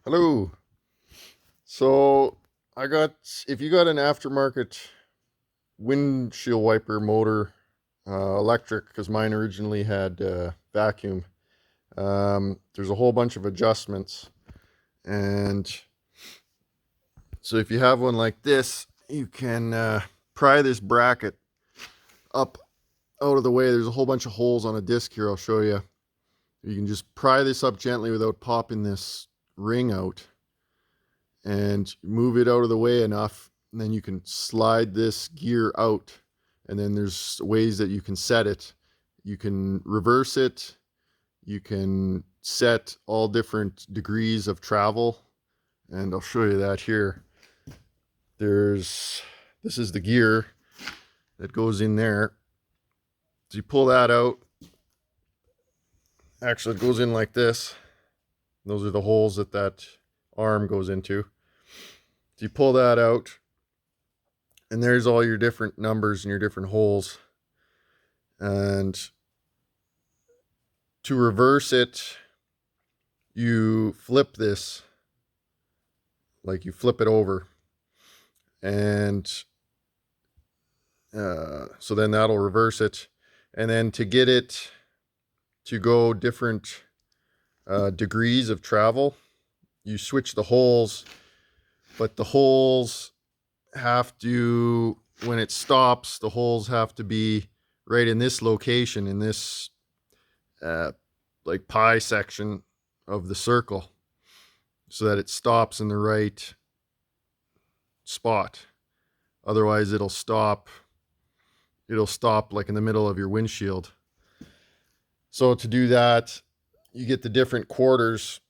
Hello. So if you got an aftermarket windshield wiper motor, electric, because mine originally had vacuum. There's a whole bunch of adjustments, and so if you have one like this, you can pry this bracket up out of the way. There's a whole bunch of holes on a disc here. I'll show you. You can just pry this up gently without popping this ring out, and move it out of the way enough, and then you can slide this gear out, and then there's ways that you can set it. You can reverse it, you can set all different degrees of travel, and I'll show you that here. This is the gear that goes in there. So you pull that out. Actually, it goes in like this. Those are the holes that arm goes into. So you pull that out, and there's all your different numbers and your different holes. And to reverse it, you flip this, like you flip it over. And so then that'll reverse it. And then to get it to go different degrees of travel, you switch the holes, but the holes have to, when it stops, the holes have to be right in this location, in this like pie section of the circle, so that it stops in the right spot. Otherwise it'll stop like in the middle of your windshield. So to do that, you get the different quarters.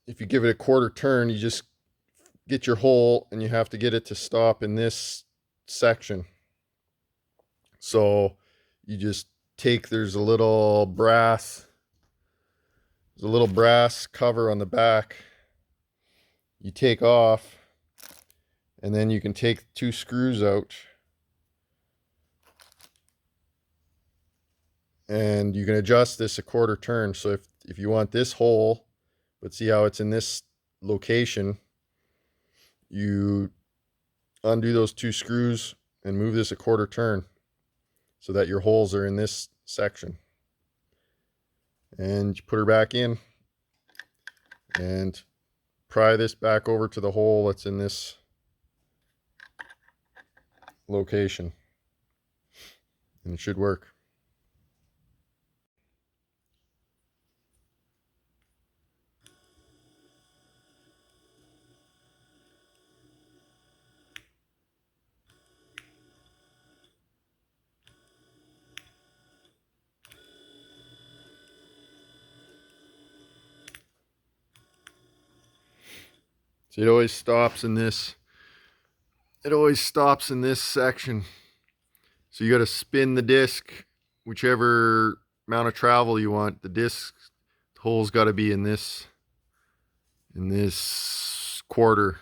If you give it a quarter turn, you just get your hole, and you have to get it to stop in this section. So you just take, there's a little brass cover on the back. You take off, and then you can take two screws out, and you can adjust this a quarter turn. So if you want this hole, but see how it's in this location, you undo those two screws and move this a quarter turn so that your holes are in this section. And you put her back in and pry this back over to the hole that's in this location, and it should work. So it always stops in this section. So you got to spin the disc whichever amount of travel you want. The disc hole's got to be in this quarter.